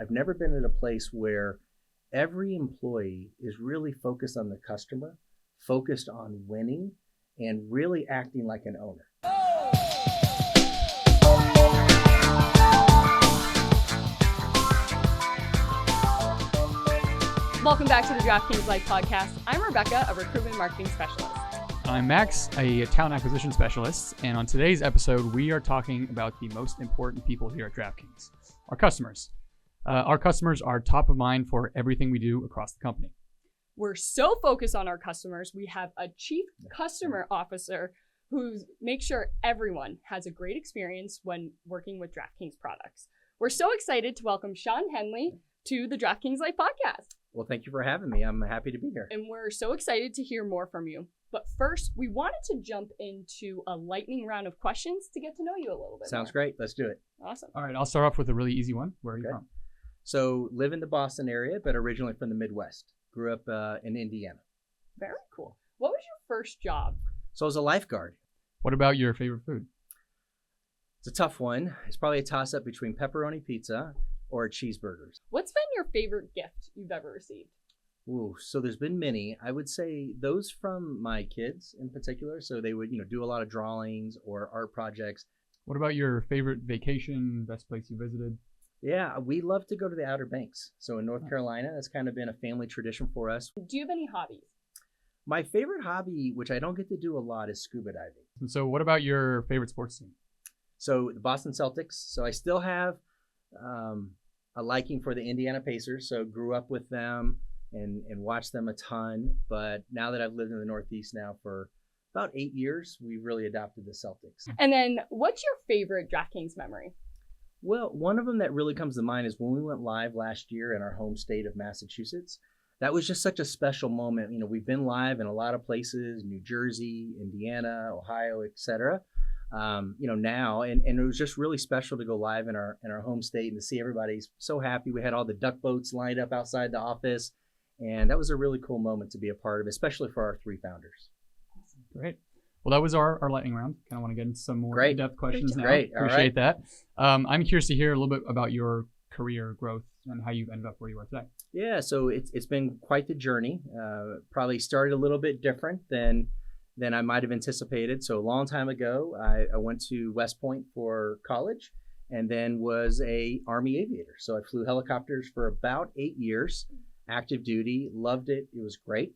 I've never been at a place where every employee is really focused on the customer, focused on winning, and really acting like an owner. Welcome back to the DraftKings Life Podcast. I'm Rebecca, a recruitment marketing specialist. I'm Max, a talent acquisition specialist, and on today's episode, we are talking about the most important people here at DraftKings, our customers. Our customers are top of mind for everything we do across the company. We're so focused on our customers, we have a chief customer officer who makes sure everyone has a great experience when working with DraftKings products. We're so excited to welcome Shawn Henley to the DraftKings Life Podcast. Well, thank you for having me. I'm happy to be here. And we're so excited to hear more from you. But first, we wanted to jump into a lightning round of questions to get to know you a little bit Sounds more. great. Let's do it. Awesome. All right, I'll start off with a really easy one. Where are you from? So, live in the Boston area, but originally from the Midwest. Grew up in Indiana. Very cool. What was your first job? So I was a lifeguard. What about your favorite food? It's a tough one. It's probably a toss-up between pepperoni pizza or cheeseburgers. What's been your favorite gift you've ever received? Ooh, so there's been many. I would say those from my kids in particular. So they would, do a lot of drawings or art projects. What about your favorite vacation, best place you visited? Yeah, we love to go to the Outer Banks. So in North Carolina, that's kind of been a family tradition for us. Do you have any hobbies? My favorite hobby, which I don't get to do a lot, is scuba diving. And so what about your favorite sports team? So the Boston Celtics. So I still have a liking for the Indiana Pacers. So grew up with them and watched them a ton. But now that I've lived in the Northeast now for about 8 years, we've really adopted the Celtics. And then what's your favorite DraftKings memory? Well, one of them that really comes to mind is when we went live last year in our home state of Massachusetts. That was just such a special moment. We've been live in a lot of places, New Jersey, Indiana, Ohio, etc. Now, and it was just really special to go live in our home state and to see everybody so happy. We had all the duck boats lined up outside the office, and that was a really cool moment to be a part of, especially for our three founders. Great. Well, that was our lightning round. Kind of want to get into some more in-depth questions now. Great. Appreciate that. I'm curious to hear a little bit about your career growth and how you've ended up where you are today. Yeah, so it's been quite the journey. Probably started a little bit different than I might have anticipated. So a long time ago, I went to West Point for college and then was a Army aviator. So I flew helicopters for about 8 years, active duty, loved it. It was great.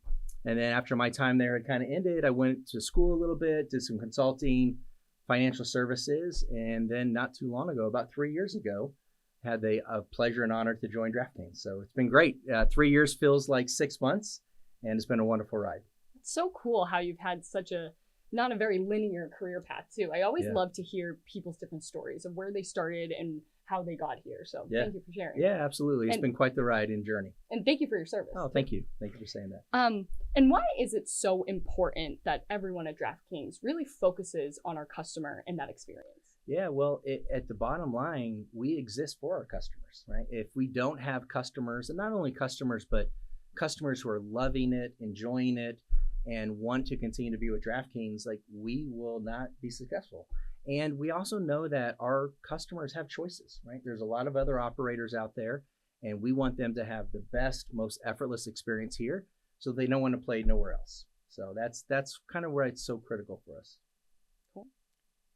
And then after my time there had kind of ended, I went to school a little bit, did some consulting, financial services, and then not too long ago, about 3 years ago, had the pleasure and honor to join DraftKings. So it's been great. 3 years feels like 6 months, and it's been a wonderful ride. It's so cool how you've had such not a very linear career path too. I always love to hear people's different stories of where they started and how they got here. So thank you for sharing. Yeah, absolutely. It's been quite the ride and journey. And thank you for your service. Oh, thank you. Thank you for saying that. And why is it so important that everyone at DraftKings really focuses on our customer and that experience? Yeah, well, at the bottom line, we exist for our customers, right? If we don't have customers, and not only customers, but customers who are loving it, enjoying it, and want to continue to be with DraftKings, we will not be successful. And we also know that our customers have choices, right? There's a lot of other operators out there, and we want them to have the best, most effortless experience here so they don't want to play nowhere else. So that's kind of where it's so critical for us. Cool.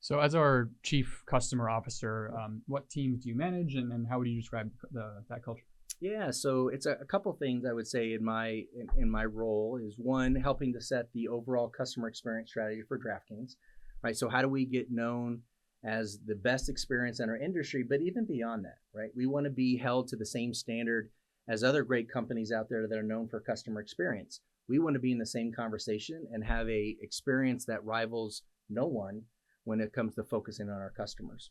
So as our chief customer officer, what teams do you manage and how would you describe that culture? Yeah, so it's a couple things I would say in my role is one, helping to set the overall customer experience strategy for DraftKings, right? So how do we get known as the best experience in our industry, but even beyond that, right? We want to be held to the same standard as other great companies out there that are known for customer experience. We want to be in the same conversation and have a experience that rivals no one when it comes to focusing on our customers.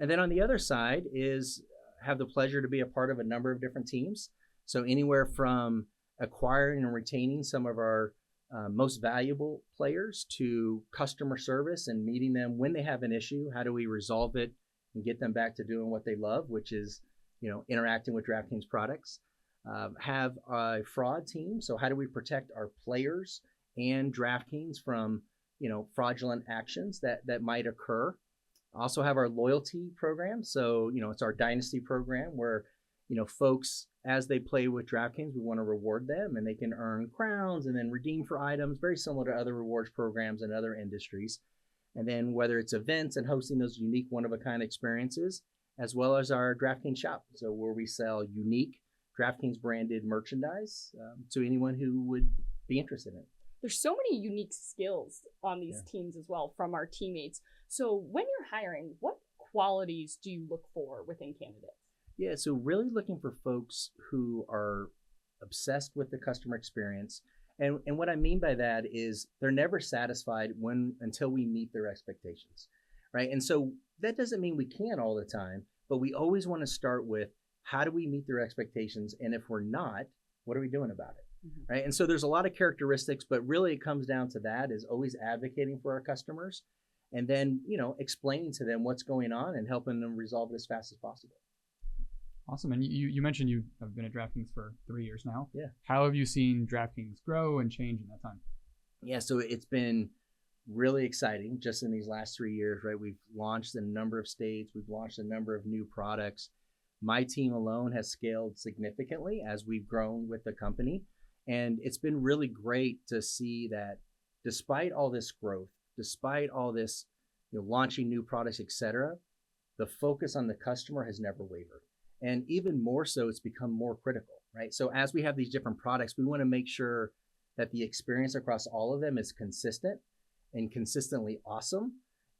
And then on the other side is have the pleasure to be a part of a number of different teams. So anywhere from acquiring and retaining some of our most valuable players to customer service and meeting them when they have an issue. How do we resolve it and get them back to doing what they love, which is, interacting with DraftKings products. Have a fraud team. So how do we protect our players and DraftKings from, fraudulent actions that might occur? Also have our loyalty program. So, it's our dynasty program where folks, as they play with DraftKings, we want to reward them, and they can earn crowns and then redeem for items, very similar to other rewards programs in other industries. And then whether it's events and hosting those unique one-of-a-kind experiences, as well as our DraftKings shop, so where we sell unique DraftKings branded merchandise to anyone who would be interested in it. There's so many unique skills on these teams as well from our teammates. So when you're hiring, what qualities do you look for within candidates? Yeah, so really looking for folks who are obsessed with the customer experience. And what I mean by that is they're never satisfied until we meet their expectations, right? And so that doesn't mean we can all the time, but we always want to start with how do we meet their expectations? And if we're not, what are we doing about it, right? And so there's a lot of characteristics, but really it comes down to that is always advocating for our customers and then, explaining to them what's going on and helping them resolve it as fast as possible. Awesome. And you mentioned you have been at DraftKings for 3 years now. Yeah. How have you seen DraftKings grow and change in that time? Yeah, so it's been really exciting just in these last 3 years, right? We've launched in a number of states. We've launched a number of new products. My team alone has scaled significantly as we've grown with the company. And it's been really great to see that despite all this growth, despite all this, launching new products, et cetera, the focus on the customer has never wavered. And even more so, it's become more critical, right? So as we have these different products, we want to make sure that the experience across all of them is consistent and consistently awesome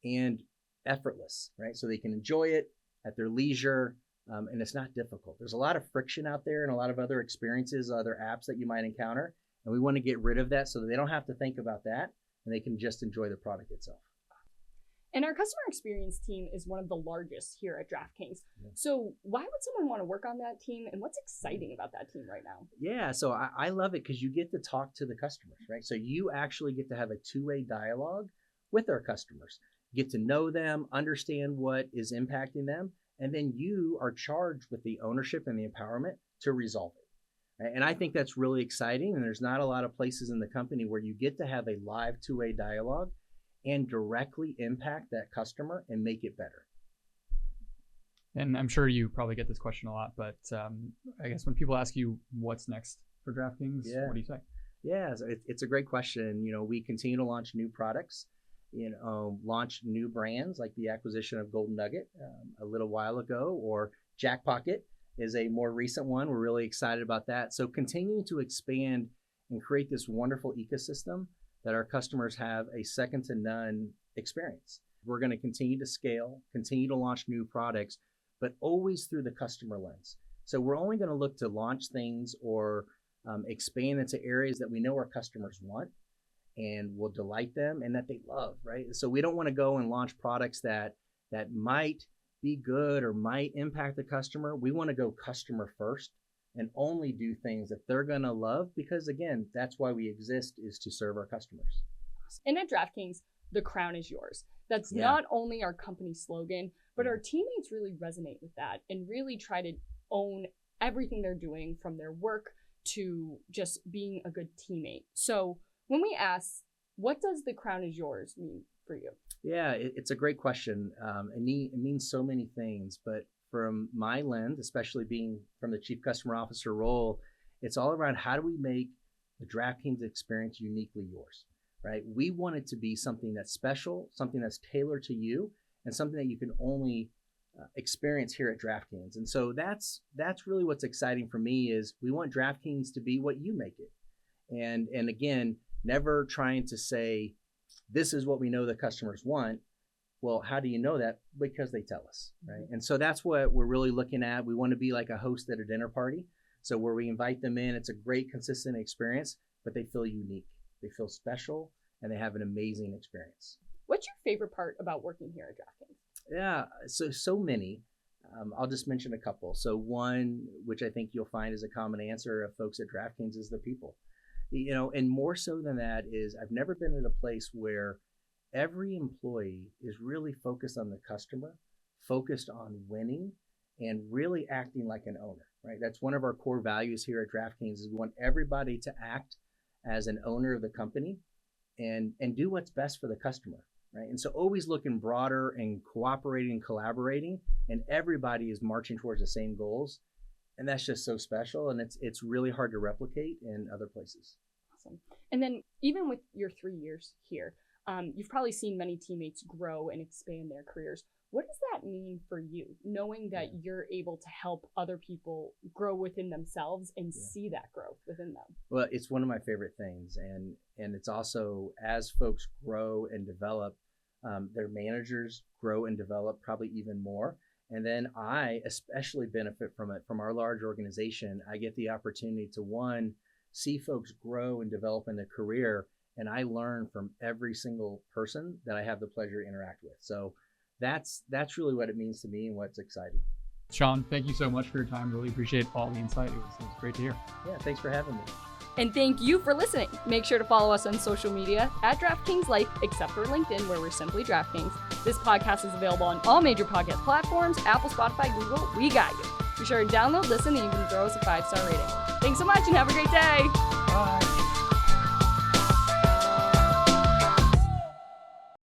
and effortless, right? So they can enjoy it at their leisure, and it's not difficult. There's a lot of friction out there and a lot of other experiences, other apps that you might encounter, and we want to get rid of that so that they don't have to think about that and they can just enjoy the product itself. And our customer experience team is one of the largest here at DraftKings. Yeah. So why would someone want to work on that team, and what's exciting about that team right now? Yeah, so I love it because you get to talk to the customers, right? So you actually get to have a two-way dialogue with our customers, get to know them, understand what is impacting them, and then you are charged with the ownership and the empowerment to resolve it. Right? And I think that's really exciting, and there's not a lot of places in the company where you get to have a live two-way dialogue and directly impact that customer and make it better. And I'm sure you probably get this question a lot, but I guess when people ask you what's next for DraftKings, what do you say? Yeah, so it's a great question. We continue to launch new products, launch new brands like the acquisition of Golden Nugget a little while ago, or Jackpocket is a more recent one. We're really excited about that. So continuing to expand and create this wonderful ecosystem that our customers have a second to none experience. We're going to continue to scale, continue to launch new products, but always through the customer lens. So we're only going to look to launch things or expand into areas that we know our customers want and will delight them and that they love, right? So we don't want to go and launch products that might be good or might impact the customer. We want to go customer first and only do things that they're going to love because, again, that's why we exist, is to serve our customers. And at DraftKings, the crown is yours. That's not only our company slogan, but our teammates really resonate with that and really try to own everything they're doing, from their work to just being a good teammate. So when we ask, what does the crown is yours mean for you? Yeah, it's a great question. It means so many things, but from my lens, especially being from the Chief Customer Officer role, it's all around how do we make the DraftKings experience uniquely yours, right? We want it to be something that's special, something that's tailored to you, and something that you can only experience here at DraftKings. And so that's really what's exciting for me is we want DraftKings to be what you make it. And again, never trying to say, this is what we know the customers want. Well, how do you know that? Because they tell us, right? And so that's what we're really looking at. We want to be like a host at a dinner party. So where we invite them in, it's a great, consistent experience, but they feel unique. They feel special, and they have an amazing experience. What's your favorite part about working here at DraftKings? Yeah, so many. I'll just mention a couple. So one, which I think you'll find is a common answer of folks at DraftKings, is the people. And more so than that is I've never been at a place where every employee is really focused on the customer, focused on winning, and really acting like an owner, right? That's one of our core values here at DraftKings is we want everybody to act as an owner of the company and do what's best for the customer, right? And so always looking broader and cooperating and collaborating, and everybody is marching towards the same goals. And that's just so special, and it's really hard to replicate in other places. Awesome. And then even with your 3 years here, you've probably seen many teammates grow and expand their careers. What does that mean for you, knowing that you're able to help other people grow within themselves and see that growth within them? Well, it's one of my favorite things, and it's also, as folks grow and develop, their managers grow and develop probably even more. And then I especially benefit from it. From our large organization, I get the opportunity to, one, see folks grow and develop in their career, and I learn from every single person that I have the pleasure to interact with. So that's really what it means to me and what's exciting. Shawn, thank you so much for your time. Really appreciate all the insight. It was great to hear. Yeah, thanks for having me. And thank you for listening. Make sure to follow us on social media at DraftKings Life, except for LinkedIn, where we're simply DraftKings. This podcast is available on all major podcast platforms, Apple, Spotify, Google. We got you. Be sure to download, listen, and even throw us a 5-star rating. Thanks so much and have a great day. Bye.